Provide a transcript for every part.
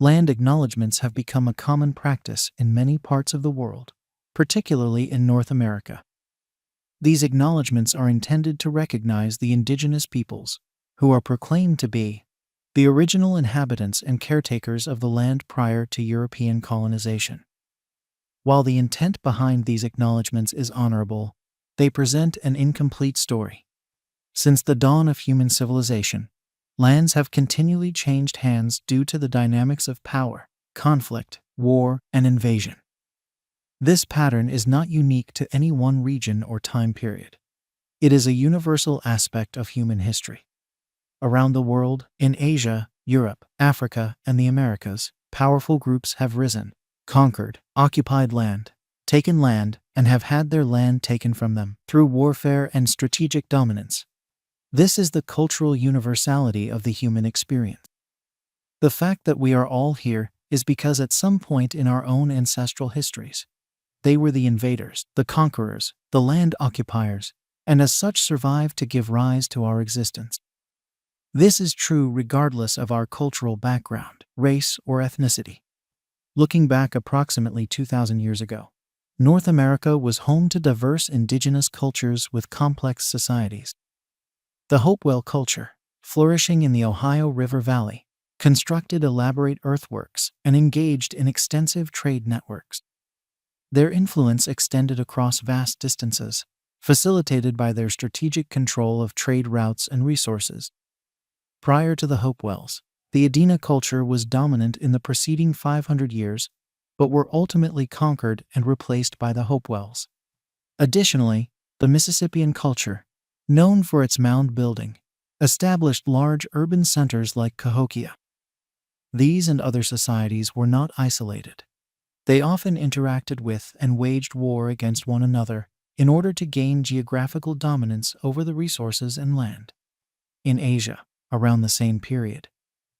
Land acknowledgments have become a common practice in many parts of the world, particularly in North America. These acknowledgments are intended to recognize the indigenous peoples, who are proclaimed to be the original inhabitants and caretakers of the land prior to European colonization. While the intent behind these acknowledgments is honorable, they present an incomplete story. Since the dawn of human civilization, lands have continually changed hands due to the dynamics of power, conflict, war, and invasion. This pattern is not unique to any one region or time period. It is a universal aspect of human history. Around the world, in Asia, Europe, Africa, and the Americas, powerful groups have risen, conquered, occupied land, taken land, and have had their land taken from them through warfare and strategic dominance. This is the cultural universality of the human experience. The fact that we are all here is because at some point in our own ancestral histories, they were the invaders, the conquerors, the land occupiers, and as such survived to give rise to our existence. This is true regardless of our cultural background, race, or ethnicity. Looking back approximately 2,000 years ago, North America was home to diverse indigenous cultures with complex societies. The Hopewell culture, flourishing in the Ohio River Valley, constructed elaborate earthworks and engaged in extensive trade networks. Their influence extended across vast distances, facilitated by their strategic control of trade routes and resources. Prior to the Hopewells, the Adena culture was dominant in the preceding 500 years, but were ultimately conquered and replaced by the Hopewells. Additionally, the Mississippian culture, known for its mound building, established large urban centers like Cahokia. These and other societies were not isolated. They often interacted with and waged war against one another in order to gain geographical dominance over the resources and land. In Asia, around the same period,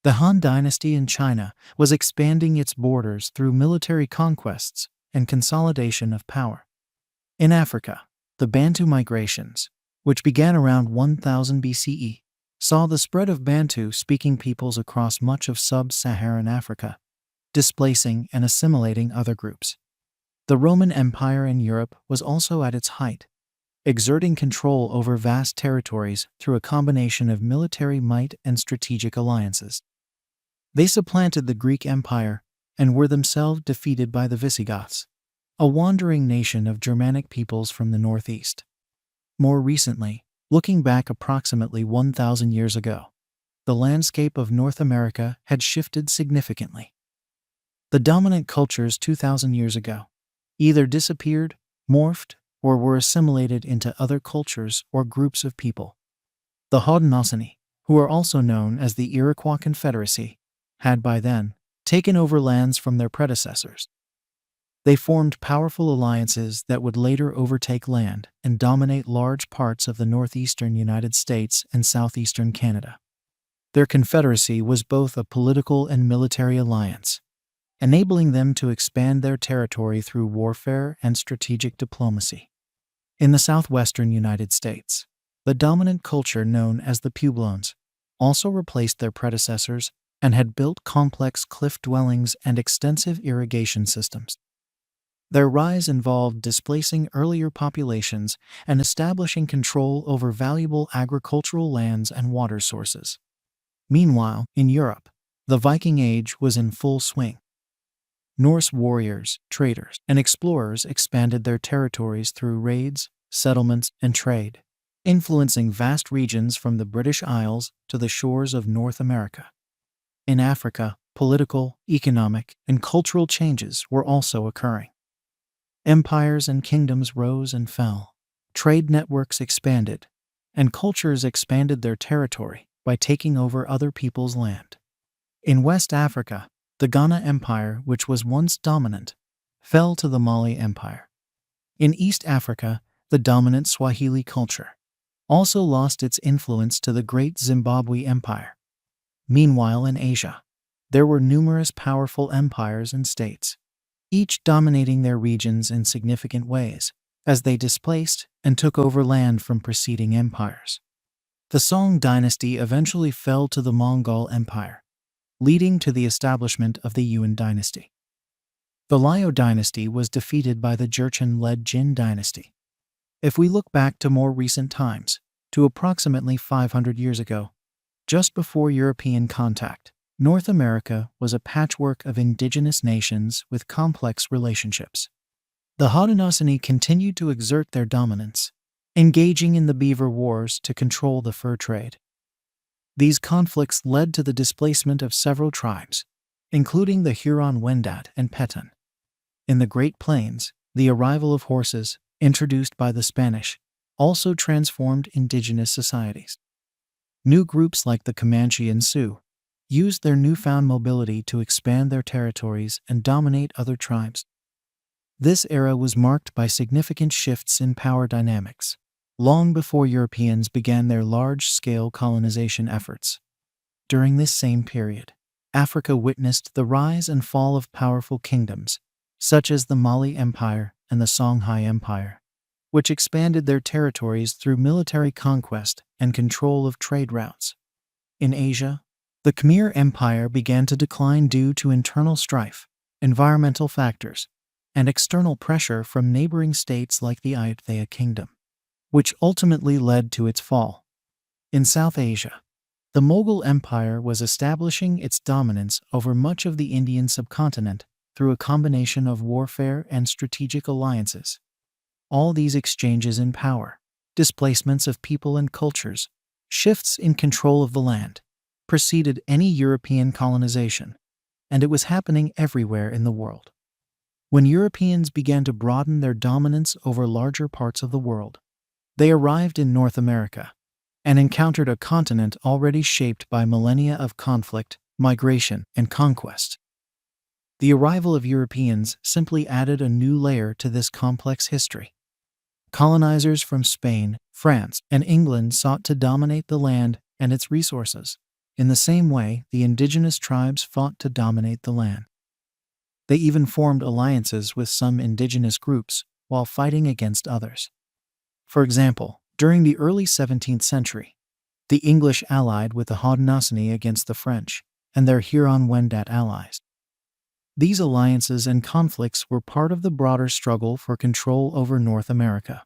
the Han Dynasty in China was expanding its borders through military conquests and consolidation of power. In Africa, the Bantu migrations, which began around 1000 BCE, saw the spread of Bantu-speaking peoples across much of sub-Saharan Africa, displacing and assimilating other groups. The Roman Empire in Europe was also at its height, exerting control over vast territories through a combination of military might and strategic alliances. They supplanted the Greek Empire and were themselves defeated by the Visigoths, a wandering nation of Germanic peoples from the northeast. More recently, looking back approximately 1,000 years ago, the landscape of North America had shifted significantly. The dominant cultures 2,000 years ago either disappeared, morphed, or were assimilated into other cultures or groups of people. The Haudenosaunee, who are also known as the Iroquois Confederacy, had by then taken over lands from their predecessors. They formed powerful alliances that would later overtake land and dominate large parts of the northeastern United States and southeastern Canada. Their confederacy was both a political and military alliance, enabling them to expand their territory through warfare and strategic diplomacy. In the southwestern United States, the dominant culture known as the Puebloans also replaced their predecessors and had built complex cliff dwellings and extensive irrigation systems. Their rise involved displacing earlier populations and establishing control over valuable agricultural lands and water sources. Meanwhile, in Europe, the Viking Age was in full swing. Norse warriors, traders, and explorers expanded their territories through raids, settlements, and trade, influencing vast regions from the British Isles to the shores of North America. In Africa, political, economic, and cultural changes were also occurring. Empires and kingdoms rose and fell, trade networks expanded, and cultures expanded their territory by taking over other people's land. In West Africa, the Ghana Empire, which was once dominant, fell to the Mali Empire. In East Africa, the dominant Swahili culture also lost its influence to the Great Zimbabwe Empire. Meanwhile, in Asia, there were numerous powerful empires and states, each dominating their regions in significant ways, as they displaced and took over land from preceding empires. The Song dynasty eventually fell to the Mongol Empire, leading to the establishment of the Yuan dynasty. The Liao dynasty was defeated by the Jurchen-led Jin dynasty. If we look back to more recent times, to approximately 500 years ago, just before European contact, North America was a patchwork of indigenous nations with complex relationships. The Haudenosaunee continued to exert their dominance, engaging in the Beaver Wars to control the fur trade. These conflicts led to the displacement of several tribes, including the Huron-Wendat and Petun. In the Great Plains, the arrival of horses, introduced by the Spanish, also transformed indigenous societies. New groups like the Comanche and Sioux used their newfound mobility to expand their territories and dominate other tribes. This era was marked by significant shifts in power dynamics, long before Europeans began their large-scale colonization efforts. During this same period, Africa witnessed the rise and fall of powerful kingdoms, such as the Mali Empire and the Songhai Empire, which expanded their territories through military conquest and control of trade routes. In Asia, the Khmer Empire began to decline due to internal strife, environmental factors, and external pressure from neighboring states like the Ayutthaya Kingdom, which ultimately led to its fall. In South Asia, the Mughal Empire was establishing its dominance over much of the Indian subcontinent through a combination of warfare and strategic alliances. All these exchanges in power, displacements of people and cultures, shifts in control of the land, preceded any European colonization, and it was happening everywhere in the world. When Europeans began to broaden their dominance over larger parts of the world, they arrived in North America and encountered a continent already shaped by millennia of conflict, migration, and conquest. The arrival of Europeans simply added a new layer to this complex history. Colonizers from Spain, France, and England sought to dominate the land and its resources. In the same way, the indigenous tribes fought to dominate the land. They even formed alliances with some indigenous groups while fighting against others. For example, during the early 17th century, the English allied with the Haudenosaunee against the French and their Huron-Wendat allies. These alliances and conflicts were part of the broader struggle for control over North America,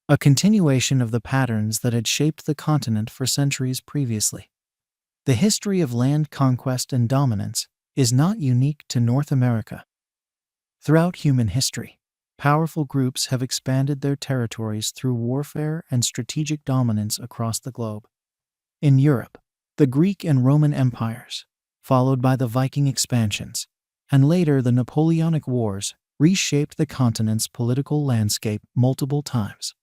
a continuation of the patterns that had shaped the continent for centuries previously. The history of land conquest and dominance is not unique to North America. Throughout human history, powerful groups have expanded their territories through warfare and strategic dominance across the globe. In Europe, the Greek and Roman empires, followed by the Viking expansions, and later the Napoleonic Wars, reshaped the continent's political landscape multiple times.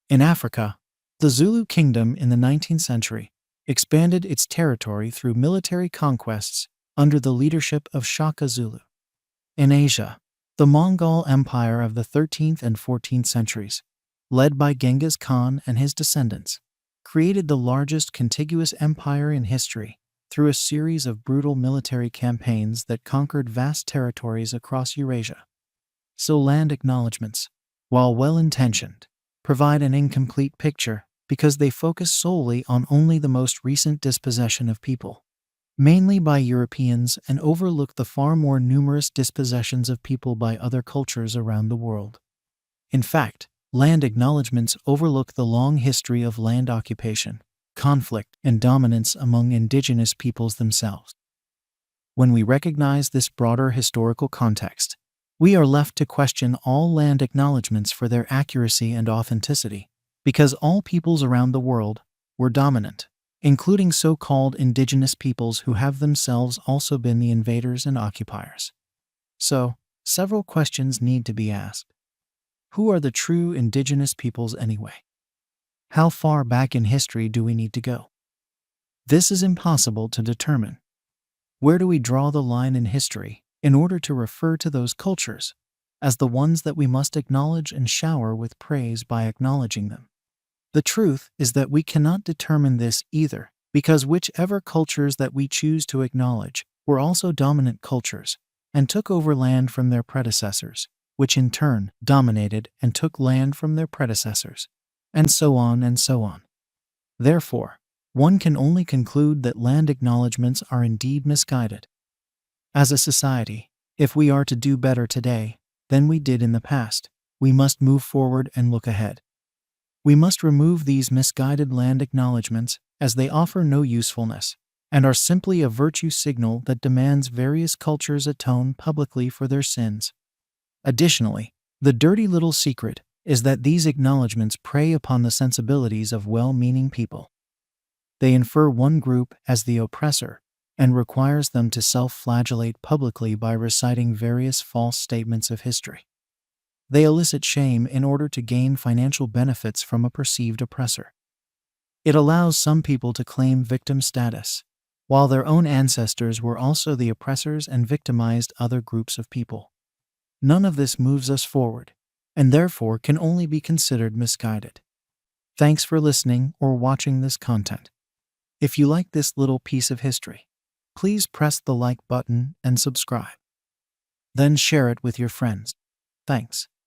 In Africa, the Zulu kingdom in the 19th century expanded its territory through military conquests under the leadership of Shaka Zulu. In Asia, the Mongol Empire of the 13th and 14th centuries, led by Genghis Khan and his descendants, created the largest contiguous empire in history through a series of brutal military campaigns that conquered vast territories across Eurasia. So land acknowledgments, while well-intentioned, provide an incomplete picture because they focus solely on only the most recent dispossession of people, mainly by Europeans, and overlook the far more numerous dispossessions of people by other cultures around the world. In fact, land acknowledgments overlook the long history of land occupation, conflict, and dominance among indigenous peoples themselves. When we recognize this broader historical context, we are left to question all land acknowledgments for their accuracy and authenticity, because all peoples around the world were dominant, including so-called indigenous peoples who have themselves also been the invaders and occupiers. So, several questions need to be asked. Who are the true indigenous peoples anyway? How far back in history do we need to go? This is impossible to determine. Where do we draw the line in history in order to refer to those cultures as the ones that we must acknowledge and shower with praise by acknowledging them? The truth is that we cannot determine this either, because whichever cultures that we choose to acknowledge were also dominant cultures and took over land from their predecessors, which in turn dominated and took land from their predecessors, and so on and so on. Therefore, one can only conclude that land acknowledgments are indeed misguided. As a society, if we are to do better today than we did in the past, we must move forward and look ahead. We must remove these misguided land acknowledgments, as they offer no usefulness and are simply a virtue signal that demands various cultures atone publicly for their sins. Additionally, the dirty little secret is that these acknowledgments prey upon the sensibilities of well-meaning people. They infer one group as the oppressor and requires them to self-flagellate publicly by reciting various false statements of history. They elicit shame in order to gain financial benefits from a perceived oppressor. It allows some people to claim victim status, while their own ancestors were also the oppressors and victimized other groups of people. None of this moves us forward, and therefore can only be considered misguided. Thanks for listening or watching this content. If you like this little piece of history, please press the like button and subscribe. Then share it with your friends. Thanks.